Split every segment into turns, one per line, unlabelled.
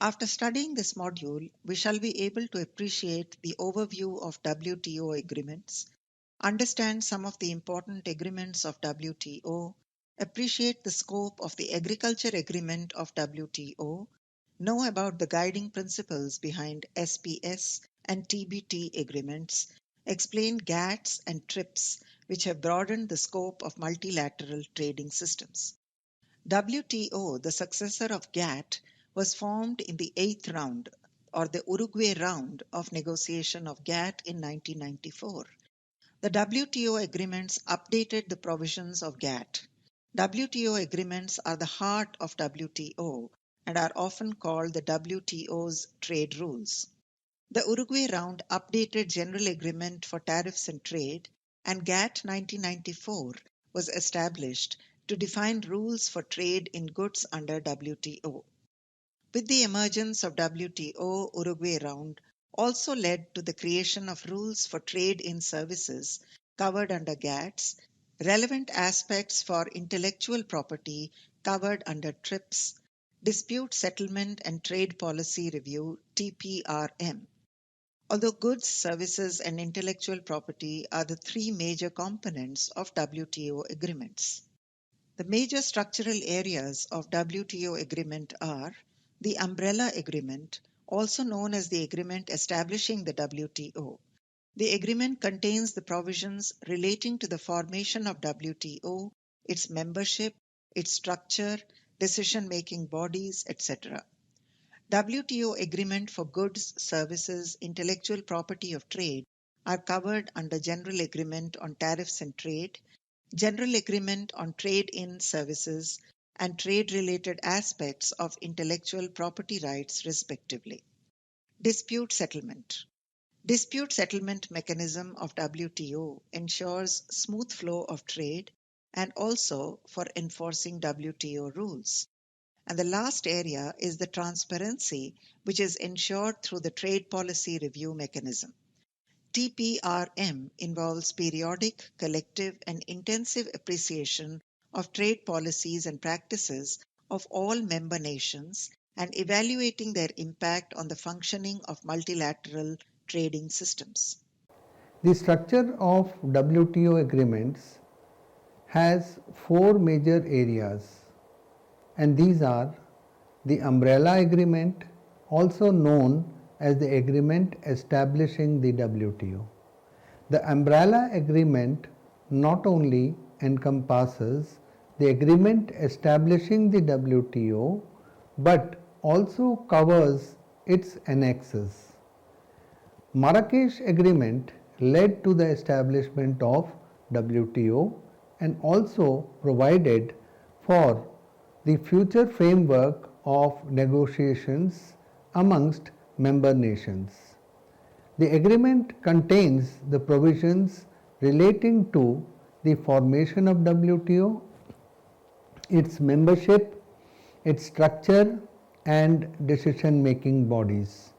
After studying this module, we shall be able to appreciate the overview of WTO agreements, understand some of the important agreements of WTO, appreciate the scope of the Agriculture Agreement of WTO, know about the guiding principles behind SPS and TBT agreements, explain GATS and TRIPS, which have broadened the scope of multilateral trading systems. WTO, the successor of GATT, was formed in the eighth round, or the Uruguay round of negotiation of GATT in 1994. The WTO agreements updated the provisions of GATT. WTO agreements are the heart of WTO and are often called the WTO's trade rules. The Uruguay round updated General Agreement for Tariffs and Trade, and GATT 1994 was established to define rules for trade in goods under WTO. With the emergence of WTO, Uruguay round also led to the creation of rules for trade in services covered under GATS, relevant aspects for intellectual property covered under TRIPS, Dispute Settlement and Trade Policy Review (TPRM). Although goods, services, and intellectual property are the three major components of WTO agreements. The major structural areas of WTO agreement are the Umbrella Agreement, also known as the Agreement Establishing the WTO. The agreement contains the provisions relating to the formation of WTO, its membership, its structure, decision-making bodies, etc. WTO agreement for goods, services, intellectual property of trade are covered under General Agreement on Tariffs and Trade, General Agreement on Trade in Services, and trade-related aspects of intellectual property rights respectively. Dispute settlement. Dispute settlement mechanism of WTO ensures smooth flow of trade and also for enforcing WTO rules. And the last area is the transparency, which is ensured through the Trade Policy Review Mechanism. TPRM involves periodic, collective, and intensive appreciation of trade policies and practices of all member nations and evaluating their impact on the functioning of multilateral trading systems.
The structure of WTO agreements has four major areas, and these are the Umbrella Agreement, also known as the Agreement Establishing the WTO. The Umbrella Agreement not only encompasses the agreement establishing the WTO but also covers its annexes. Marrakesh Agreement led to the establishment of WTO and also provided for the future framework of negotiations amongst member nations. The agreement contains the provisions relating to the formation of WTO, its membership, its structure, and decision-making bodies.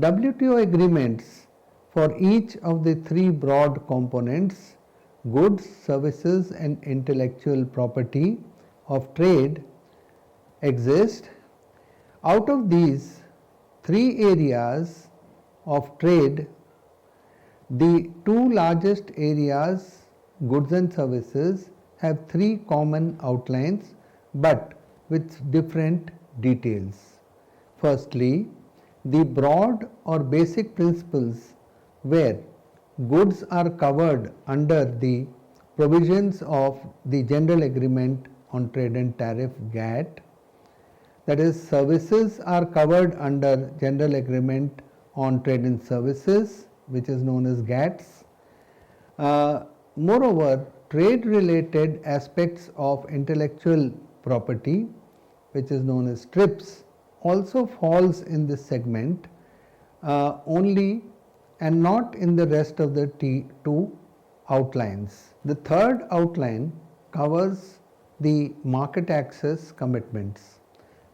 WTO agreements for each of the three broad components, goods, services, and intellectual property of trade, exist. Out of these three areas of trade, the two largest areas, goods and services, have three common outlines but with different details. Firstly, the broad or basic principles where goods are covered under the provisions of the General Agreement on Trade and Tariff (GATT), that is, services are covered under General Agreement on Trade in Services, which is known as GATS. Moreover, trade related aspects of intellectual property, which is known as TRIPS, also falls in this segment only and not in the rest of the two outlines. The third outline covers the market access commitments.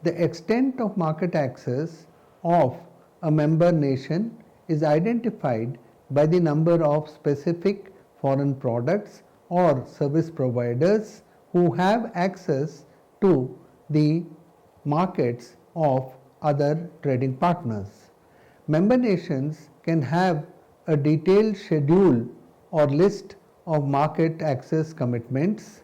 The extent of market access of a member nation is identified by the number of specific foreign products or service providers who have access to the markets of other trading partners. Member nations can have a detailed schedule or list of market access commitments.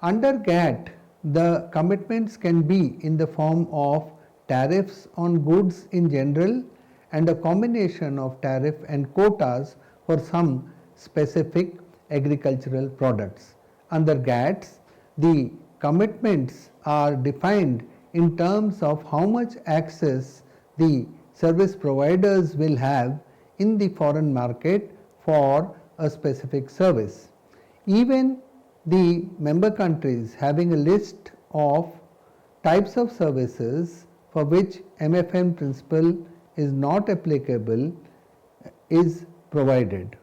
Under GATT, the commitments can be in the form of tariffs on goods in general and a combination of tariff and quotas for some specific agricultural products. Under GATS, the commitments are defined in terms of how much access the service providers will have in the foreign market for a specific service. Even the member countries having a list of types of services for which MFN principle is not applicable is provided.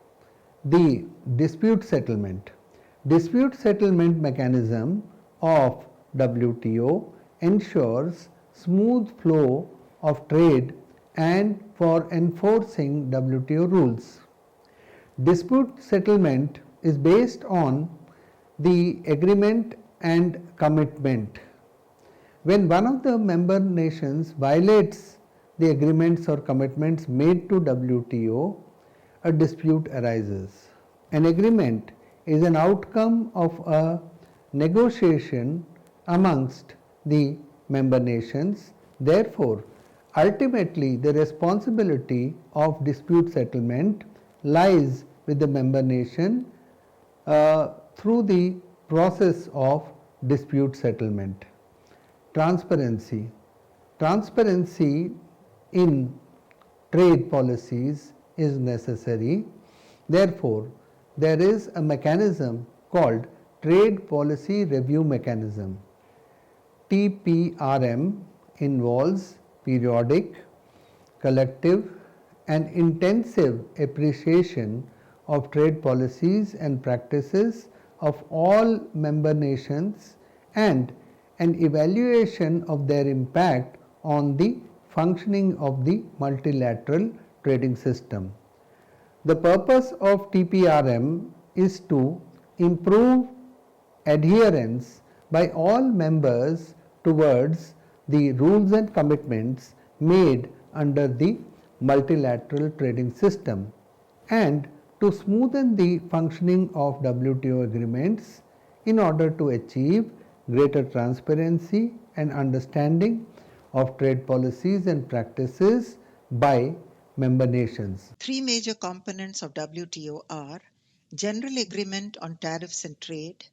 The dispute settlement. Dispute settlement mechanism of WTO ensures smooth flow of trade and for enforcing WTO rules. Dispute settlement is based on the agreement and commitment. When one of the member nations violates the agreements or commitments made to WTO, a dispute arises. An agreement is an outcome of a negotiation amongst the member nations. Therefore, ultimately, the responsibility of dispute settlement lies with the member nation through the process of dispute settlement. Transparency. Transparency in trade policies is necessary. Therefore, there is a mechanism called Trade Policy Review Mechanism. TPRM involves periodic, collective, and intensive appreciation of trade policies and practices of all member nations and an evaluation of their impact on the functioning of the multilateral trading system. The purpose of TPRM is to improve adherence by all members towards the rules and commitments made under the multilateral trading system and to smoothen the functioning of WTO agreements in order to achieve greater transparency and understanding of trade policies and practices by member nations.
Three major components of WTO are General Agreement on Tariffs and Trade,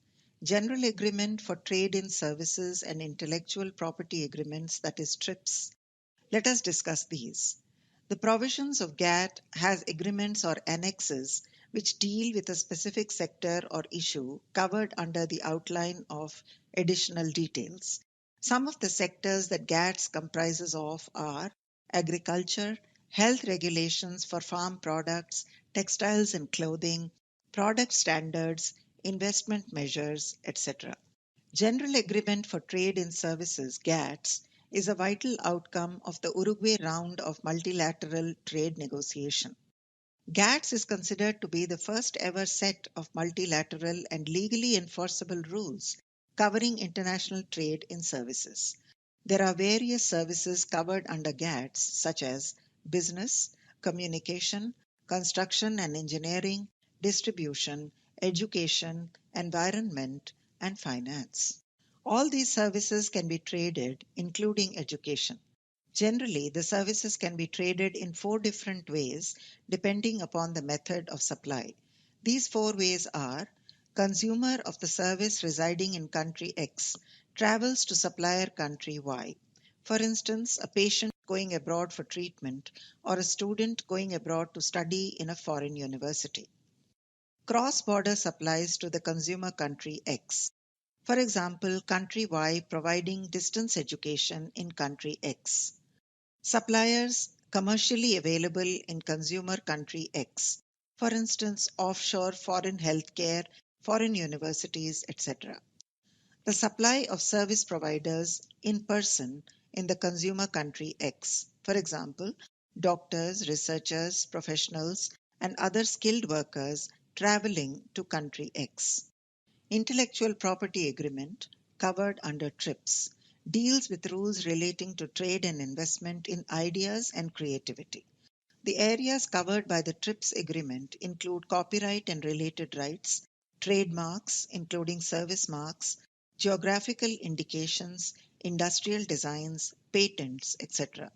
General Agreement for Trade in Services and Intellectual Property Agreements, that is TRIPS. Let us discuss these. The provisions of GATT has agreements or annexes which deal with a specific sector or issue covered under the outline of additional details. Some of the sectors that GATT comprises of are agriculture, health regulations for farm products, textiles and clothing, product standards, investment measures, etc. General Agreement for Trade in Services (GATS) is a vital outcome of the Uruguay round of multilateral trade negotiation. GATS is considered to be the first ever set of multilateral and legally enforceable rules covering international trade in services. There are various services covered under GATS such as business, communication, construction and engineering, distribution, education, environment, and finance. All these services can be traded, including education. Generally, the services can be traded in four different ways depending upon the method of supply. These four ways are: consumer of the service residing in country X travels to supplier country Y. For instance, a patient going abroad for treatment or a student going abroad to study in a foreign university. Cross-border supplies to the consumer country X. For example, country Y providing distance education in country X. Suppliers commercially available in consumer country X, for instance, offshore foreign healthcare, foreign universities, etc. The supply of service providers in person in the consumer country X, for example, doctors, researchers, professionals, and other skilled workers traveling to country X. Intellectual property agreement covered under TRIPS. deals with rules relating to trade and investment in ideas and creativity. The areas covered by the TRIPS agreement include copyright and related rights, trademarks, including service marks, geographical indications, industrial designs, patents, etc.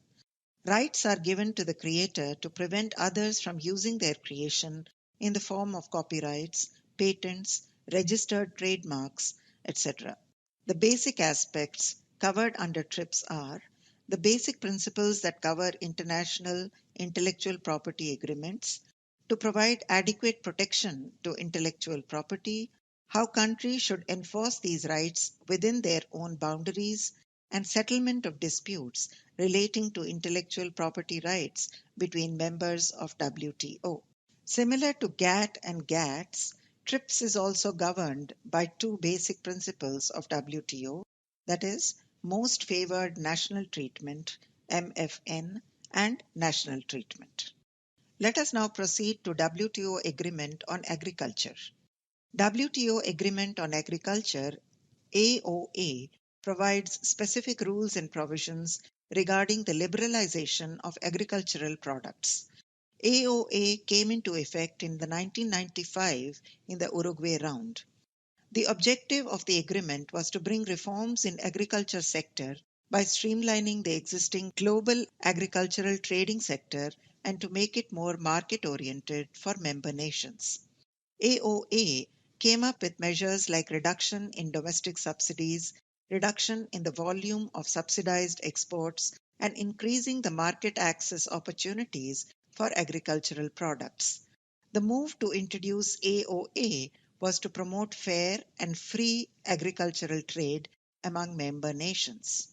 Rights are given to the creator to prevent others from using their creation in the form of copyrights, patents, registered trademarks, etc. The basic aspects covered under TRIPS are the basic principles that cover international intellectual property agreements, to provide adequate protection to intellectual property, how countries should enforce these rights within their own boundaries, and settlement of disputes relating to intellectual property rights between members of WTO. Similar to GATT and GATS, TRIPS is also governed by two basic principles of WTO, that is, most favored national treatment, MFN, and national treatment. Let us now proceed to WTO Agreement on Agriculture. WTO Agreement on Agriculture, AOA, provides specific rules and provisions regarding the liberalization of agricultural products. AOA came into effect in the 1995 in the Uruguay round. The objective of the agreement was to bring reforms in agriculture sector by streamlining the existing global agricultural trading sector and to make it more market oriented for member nations. AOA came up with measures like reduction in domestic subsidies, reduction in the volume of subsidized exports, and increasing the market access opportunities for agricultural products. The move to introduce AOA was to promote fair and free agricultural trade among member nations.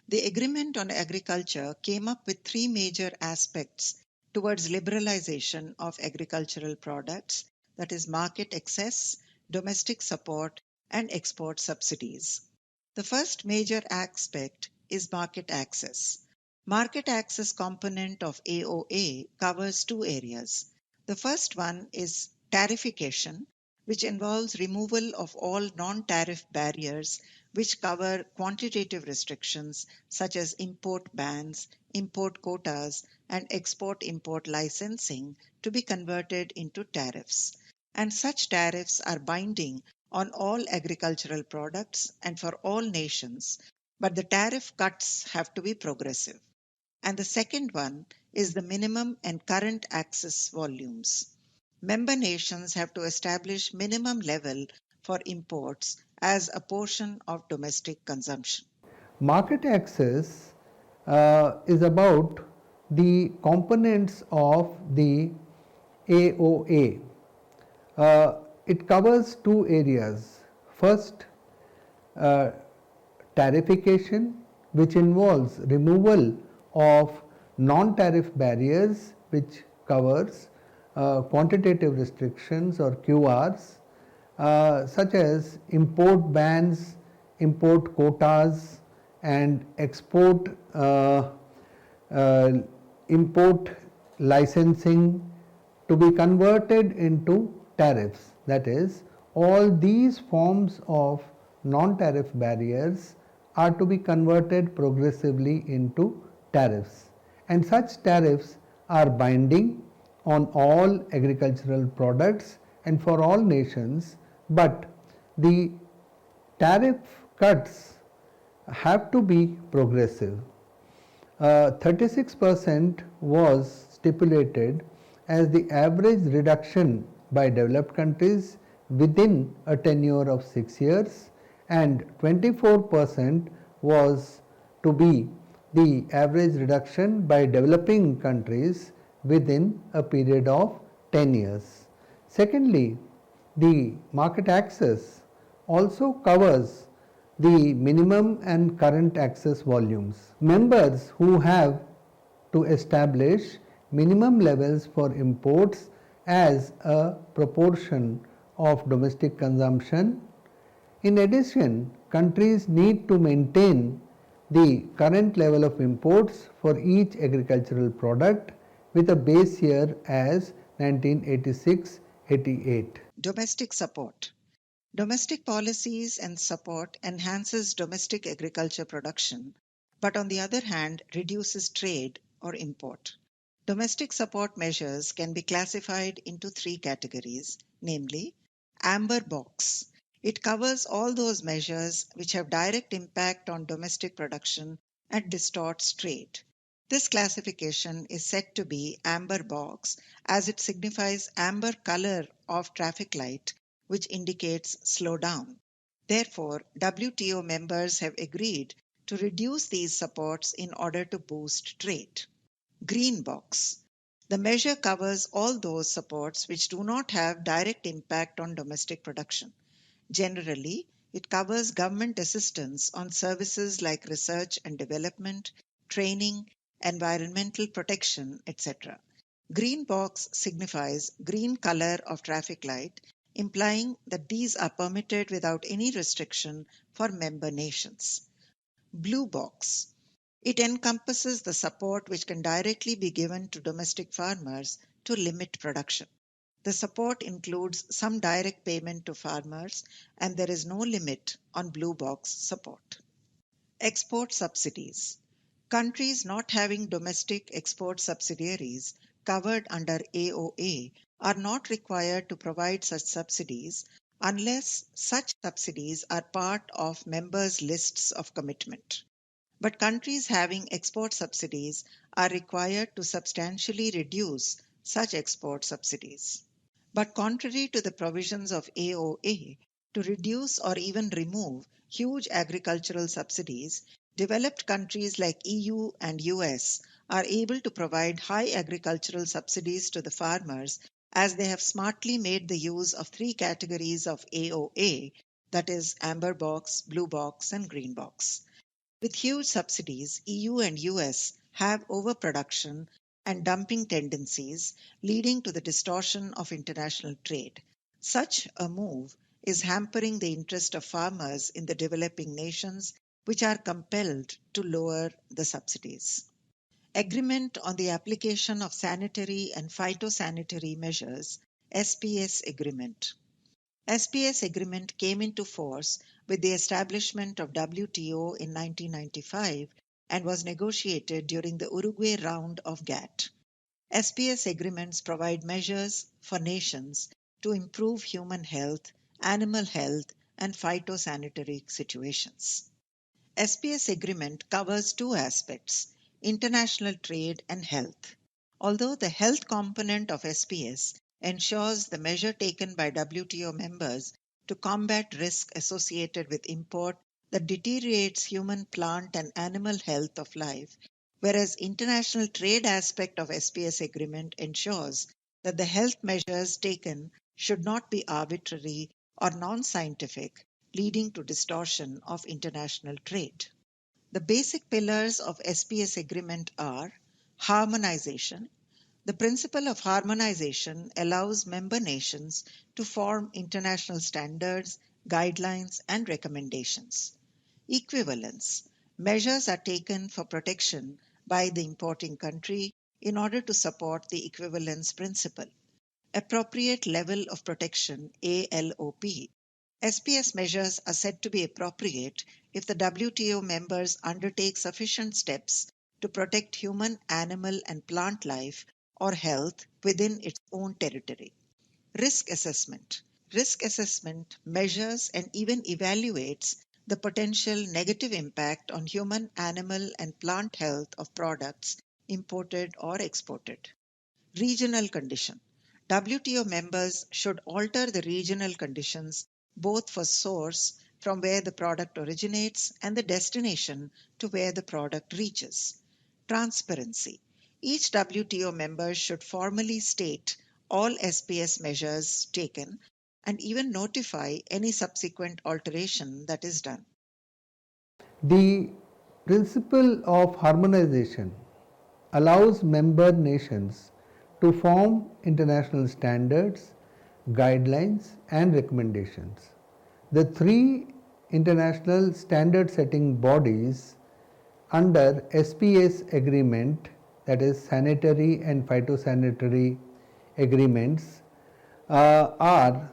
The Agreement on Agriculture came up with three major aspects towards liberalization of agricultural products, that is, market access, domestic support, and export subsidies. The first major aspect is market access. Market access component of AOA covers two areas. The first one is tariffication, which involves removal of all non-tariff barriers which cover quantitative restrictions such as import bans, import quotas, and export-import licensing to be converted into tariffs. And such tariffs are binding on all agricultural products and for all nations, but the tariff cuts have to be progressive. And the second one is the minimum and current access volumes. Member nations have to establish minimum level for imports as a portion of domestic consumption.
Market access is about the components of the AOA. It covers two areas. First, uh, tariffication, which involves removal of non-tariff barriers, which covers quantitative restrictions or QRs, such as import bans, import quotas, and export uh, import licensing to be converted into tariffs. That is, all these forms of non-tariff barriers are to be converted progressively into tariffs, and such tariffs are binding on all agricultural products and for all nations, but the tariff cuts have to be progressive. 36% was stipulated as the average reduction by developed countries within a tenure of 6 years, and 24% was to be the average reduction by developing countries within a period of 10 years. Secondly, the market access also covers the minimum and current access volumes. Members who have to establish minimum levels for imports as a proportion of domestic consumption. In addition, countries need to maintain the current level of imports for each agricultural product with a base year as 1986-88.
Domestic support. Domestic policies and support enhances domestic agriculture production, but on the other hand reduces trade or import. Domestic support measures can be classified into three categories, namely Amber Box. It covers all those measures which have direct impact on domestic production and distorts trade. This classification is said to be Amber Box as it signifies amber color of traffic light, which indicates slow down. Therefore, WTO members have agreed to reduce these supports in order to boost trade. Green Box. The measure covers all those supports which do not have direct impact on domestic production. Generally, it covers government assistance on services like research and development, training, environmental protection, etc. Green box signifies green color of traffic light, implying that these are permitted without any restriction for member nations. Blue box. It encompasses the support which can directly be given to domestic farmers to limit production. The support includes some direct payment to farmers, and there is no limit on blue box support. Export subsidies. Countries not having domestic export subsidiaries covered under AOA are not required to provide such subsidies unless such subsidies are part of members' lists of commitment. But countries having export subsidies are required to substantially reduce such export subsidies. But contrary to the provisions of AOA, to reduce or even remove huge agricultural subsidies, developed countries like EU and US are able to provide high agricultural subsidies to the farmers as they have smartly made the use of three categories of AOA, that is, amber box, blue box, and green box. With huge subsidies, EU and US have overproduction and dumping tendencies, leading to the distortion of international trade. Such a move is hampering the interest of farmers in the developing nations, which are compelled to lower the subsidies. Agreement on the application of sanitary and phytosanitary measures, SPS agreement. SPS agreement came into force with the establishment of WTO in 1995 and was negotiated during the Uruguay round of GATT. SPS agreements provide measures for nations to improve human health, animal health, and phytosanitary situations. SPS agreement covers two aspects, international trade and health. Although the health component of SPS ensures the measure taken by WTO members to combat risk associated with import that deteriorates human, plant, and animal health of life, whereas international trade aspect of SPS agreement ensures that the health measures taken should not be arbitrary or non-scientific, leading to distortion of international trade. The basic pillars of SPS agreement are harmonization. The principle of harmonization allows member nations to form international standards, guidelines, and recommendations. Equivalence. Measures are taken for protection by the importing country in order to support the equivalence principle. Appropriate level of protection, ALOP. SPS measures are said to be appropriate if the WTO members undertake sufficient steps to protect human, animal, and plant life or health within its own territory. Risk assessment. Risk assessment measures and even evaluates the potential negative impact on human, animal, and plant health of products imported or exported. Regional condition. WTO members should alter the regional conditions both for source from where the product originates and the destination to where the product reaches. Transparency. Each WTO member should formally state all SPS measures taken and even notify any subsequent alteration that is done.
The principle of harmonization allows member nations to form international standards, guidelines, and recommendations. The three international standard setting bodies under SPS agreement, that is sanitary and phytosanitary agreements, are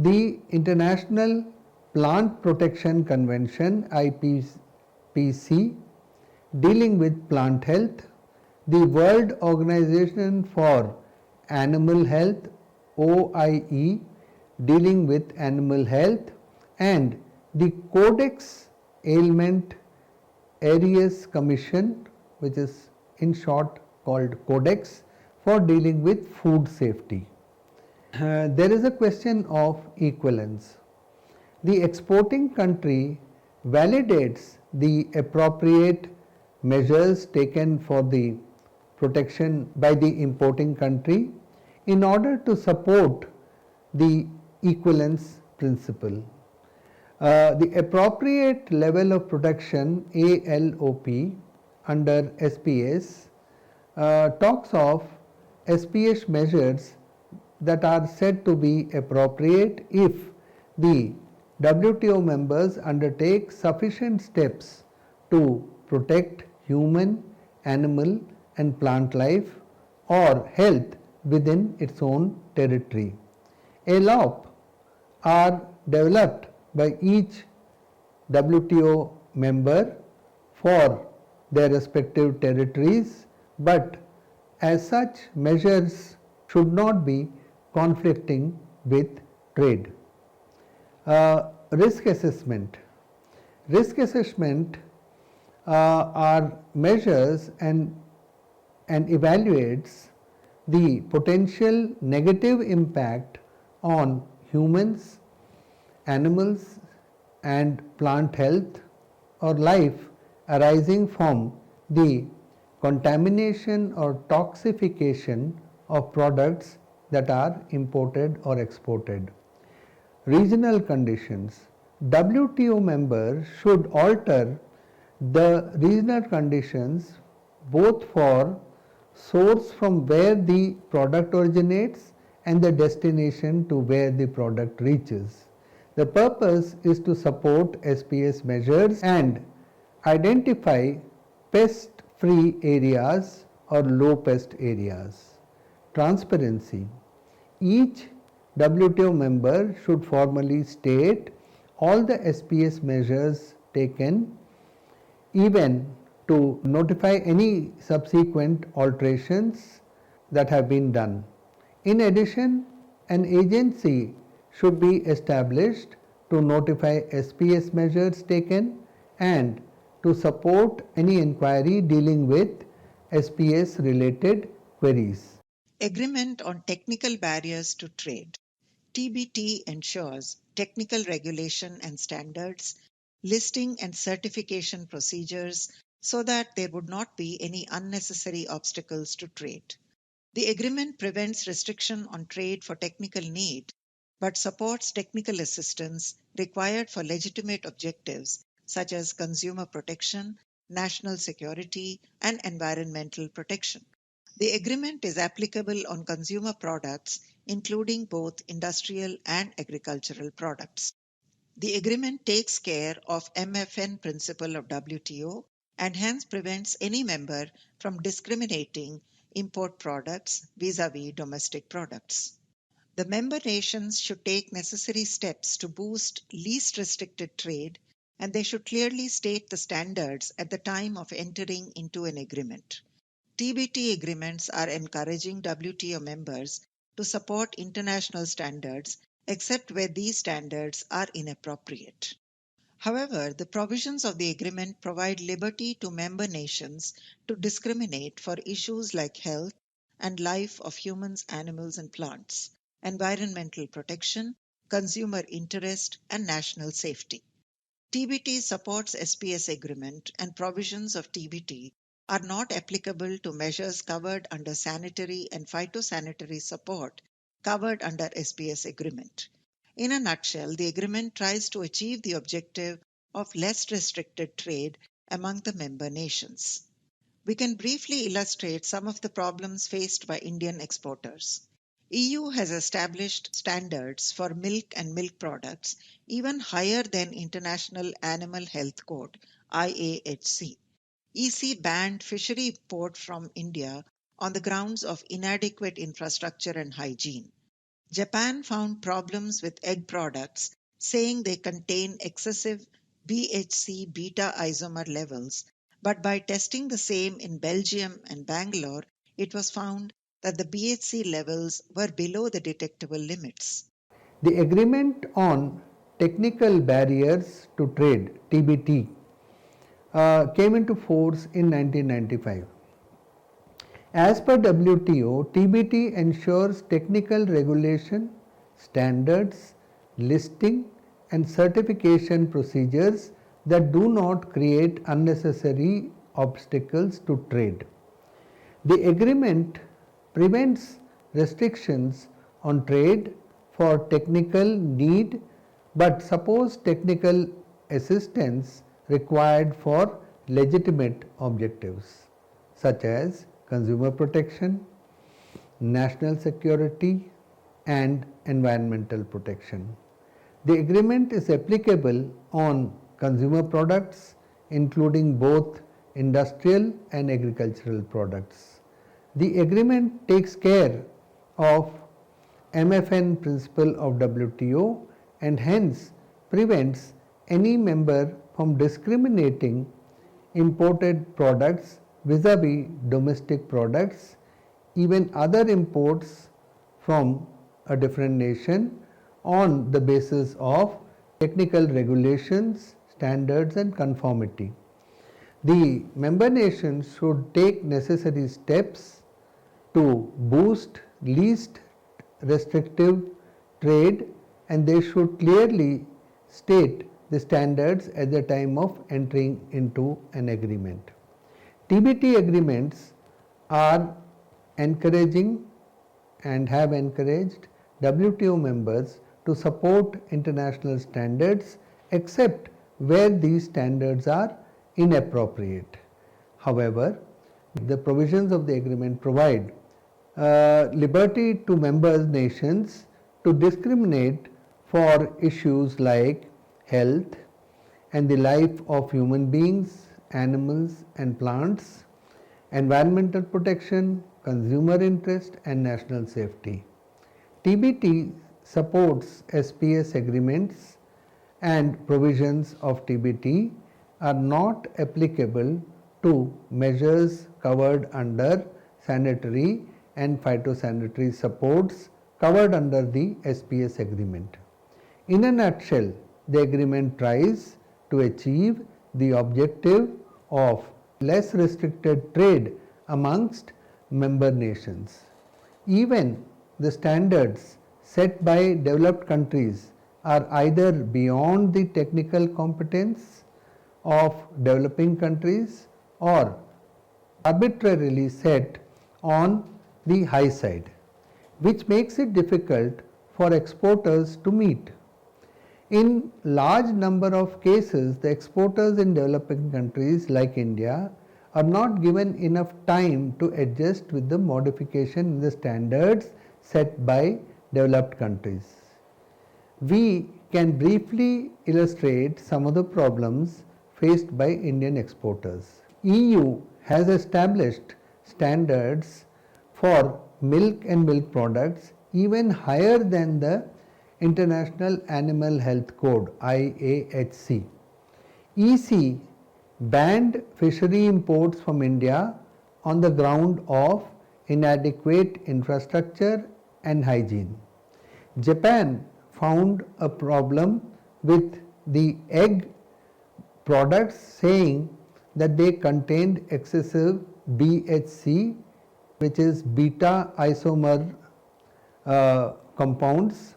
The International Plant Protection Convention IPPC dealing with plant health, the World Organization for Animal Health OIE dealing with animal health, and the Codex Ailment Aries Commission, which is in short called Codex, for dealing with food safety. There is a question of equivalence. The exporting country validates the appropriate measures taken for the protection by the importing country in order to support the equivalence principle. The appropriate level of protection ALOP under SPS talks of SPS measures that are said to be appropriate if the WTO members undertake sufficient steps to protect human, animal and plant life or health within its own territory. ALOP are developed by each WTO member for their respective territories, but as such measures should not be conflicting with trade. Risk assessment. Risk assessment are measures and evaluates the potential negative impact on humans, animals and plant health or life arising from the contamination or toxification of products that are imported or exported. Regional conditions. WTO members should alter the regional conditions both for source from where the product originates and the destination to where the product reaches. The purpose is to support SPS measures and identify pest-free areas or low pest areas. Transparency. Each WTO member should formally state all the SPS measures taken, even to notify any subsequent alterations that have been done. In addition, an agency should be established to notify SPS measures taken and to support any inquiry dealing with SPS related queries.
Agreement on technical barriers to trade. TBT ensures technical regulation and standards, listing and certification procedures so that there would not be any unnecessary obstacles to trade. The agreement prevents restriction on trade for technical need, but supports technical assistance required for legitimate objectives such as consumer protection, national security, and environmental protection. The agreement is applicable on consumer products, including both industrial and agricultural products. The agreement takes care of MFN principle of WTO and hence prevents any member from discriminating import products vis-à-vis domestic products. The member nations should take necessary steps to boost least restricted trade, and they should clearly state the standards at the time of entering into an agreement. TBT agreements are encouraging WTO members to support international standards except where these standards are inappropriate. However, the provisions of the agreement provide liberty to member nations to discriminate for issues like health and life of humans, animals, and plants, environmental protection, consumer interest, and national safety. TBT supports SPS agreement and provisions of TBT are not applicable to measures covered under sanitary and phytosanitary support covered under SPS agreement. In a nutshell, the agreement tries to achieve the objective of less restricted trade among the member nations. We can briefly illustrate some of the problems faced by Indian exporters. EU has established standards for milk and milk products even higher than International Animal Health Code IAHC. EC banned fishery import from India on the grounds of inadequate infrastructure and hygiene. Japan found problems with egg products, saying they contain excessive BHC beta isomer levels, but by testing the same in Belgium and Bangalore, it was found that the BHC levels were below the detectable limits.
The Agreement on Technical Barriers to Trade (TBT) came into force in 1995. As per WTO, TBT ensures technical regulation, standards, listing, and certification procedures that do not create unnecessary obstacles to trade. The agreement prevents restrictions on trade for technical need, but suppose technical assistance required for legitimate objectives such as consumer protection, national security, and environmental protection. The agreement is applicable on consumer products, including both industrial and agricultural products. The agreement takes care of MFN principle of WTO and hence prevents any member from discriminating imported products vis-a-vis domestic products, even other imports from a different nation on the basis of technical regulations, standards and conformity. The member nations should take necessary steps to boost least restrictive trade, and they should clearly state the standards at the time of entering into an agreement. TBT agreements are encouraging and have encouraged WTO members to support international standards except where these standards are inappropriate. However, the provisions of the agreement provide liberty to member nations to discriminate for issues like health and the life of human beings, animals and plants, environmental protection, consumer interest and national safety. TBT supports SPS agreements and provisions of TBT are not applicable to measures covered under sanitary and phytosanitary supports covered under the SPS agreement. In a nutshell, the agreement tries to achieve the objective of less restricted trade amongst member nations. Even the standards set by developed countries are either beyond the technical competence of developing countries or arbitrarily set on the high side, which makes it difficult for exporters to meet. In large number of cases, the exporters in developing countries like India are not given enough time to adjust with the modification in the standards set by developed countries. We can briefly illustrate some of the problems faced by Indian exporters. EU has established standards for milk and milk products even higher than the International Animal Health Code IAHC. EC banned fishery imports from India on the ground of inadequate infrastructure and hygiene. Japan found a problem with the egg products, saying that they contained excessive BHC, which is beta isomer compounds,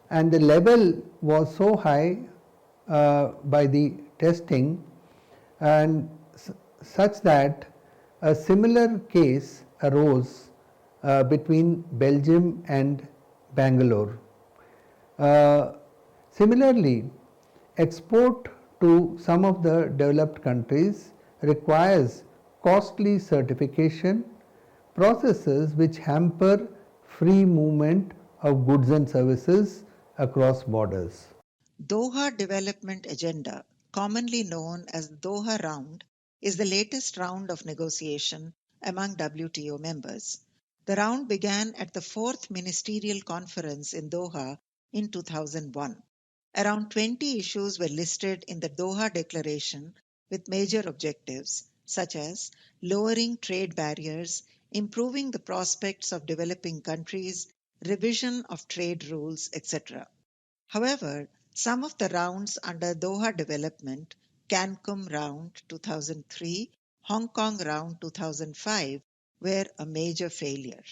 and the level was so high by the testing and such that a similar case arose between Belgium and Bangalore. Similarly, export to some of the developed countries requires costly certification processes which hamper free movement of goods and services across borders.
Doha Development Agenda, commonly known as the Doha Round, is the latest round of negotiation among WTO members. The round began at the fourth ministerial conference in Doha in 2001. Around 20 issues were listed in the Doha Declaration with major objectives such as lowering trade barriers, improving the prospects of developing countries, revision of trade rules, etc. However, some of the rounds under Doha Development, Cancun Round 2003, Hong Kong Round 2005, were a major failure.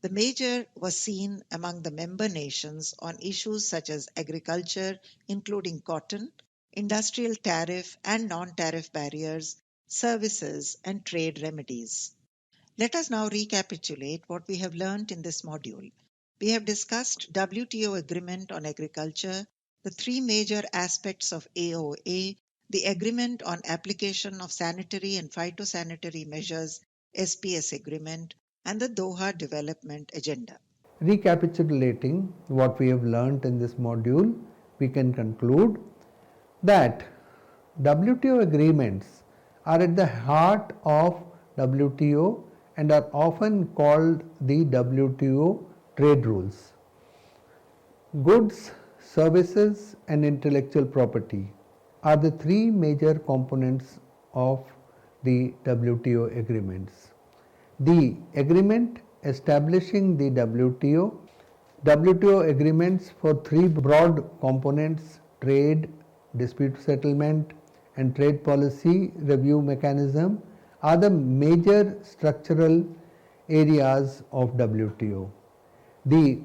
The major was seen among the member nations on issues such as agriculture, including cotton, industrial tariff and non-tariff barriers, services, and trade remedies. Let us now recapitulate what we have learned in this module. We have discussed WTO Agreement on Agriculture, the three major aspects of AOA, the Agreement on Application of Sanitary and Phytosanitary Measures, SPS Agreement, and the Doha Development Agenda.
Recapitulating what we have learnt in this module, we can conclude that WTO agreements are at the heart of WTO and are often called the WTO trade rules. Goods, services, and intellectual property are the three major components of the WTO agreements. The agreement establishing the WTO agreements for three broad components: trade, dispute settlement, and trade policy review mechanism are the major structural areas of WTO. The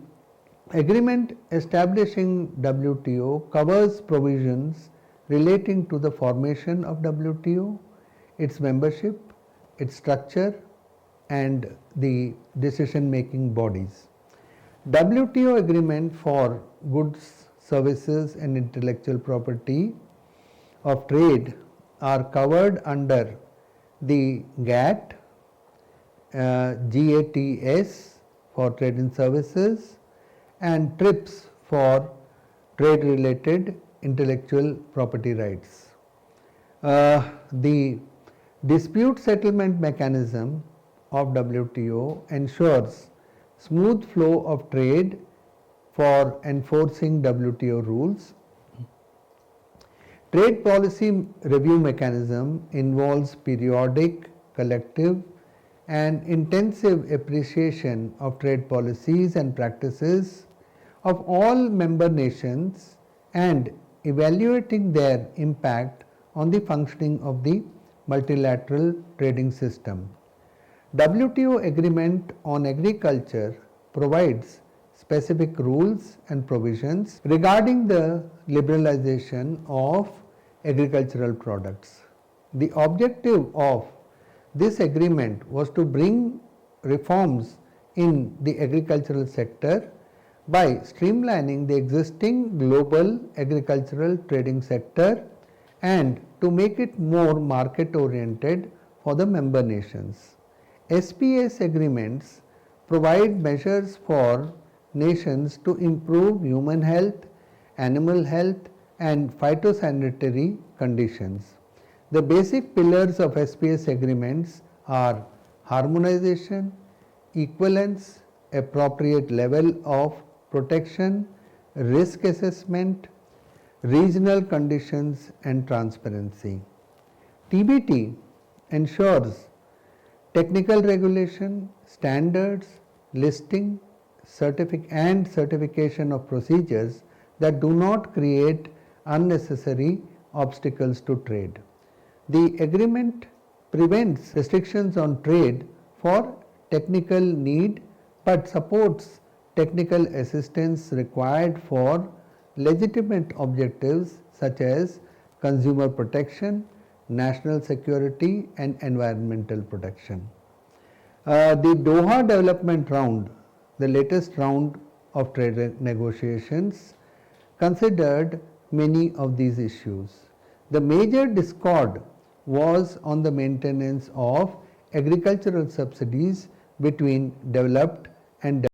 agreement establishing WTO covers provisions relating to the formation of WTO, its membership, its structure, and the decision-making bodies. WTO agreement for goods, services, and intellectual property of trade are covered under the GATT, GATS for trade and services, and TRIPS for trade related intellectual property rights. The dispute settlement mechanism of WTO ensures smooth flow of trade for enforcing WTO rules. Trade policy review mechanism involves periodic, collective, and intensive appreciation of trade policies and practices of all member nations and evaluating their impact on the functioning of the multilateral trading system. WTO agreement on agriculture provides specific rules and provisions regarding the liberalization of agricultural products. The objective of this agreement was to bring reforms in the agricultural sector by streamlining the existing global agricultural trading sector and to make it more market oriented for the member nations. SPS agreements provide measures for nations to improve human health, animal health, and phytosanitary conditions. The basic pillars of SPS agreements are harmonization, equivalence, appropriate level of protection, risk assessment, regional conditions, and transparency. TBT ensures technical regulation, standards, listing, and certification of procedures that do not create unnecessary obstacles to trade. The agreement prevents restrictions on trade for technical need but supports technical assistance required for legitimate objectives such as consumer protection, national security, and environmental protection. The Doha Development Round, the latest round of trade negotiations, considered many of these issues. The major discord was on the maintenance of agricultural subsidies between developed and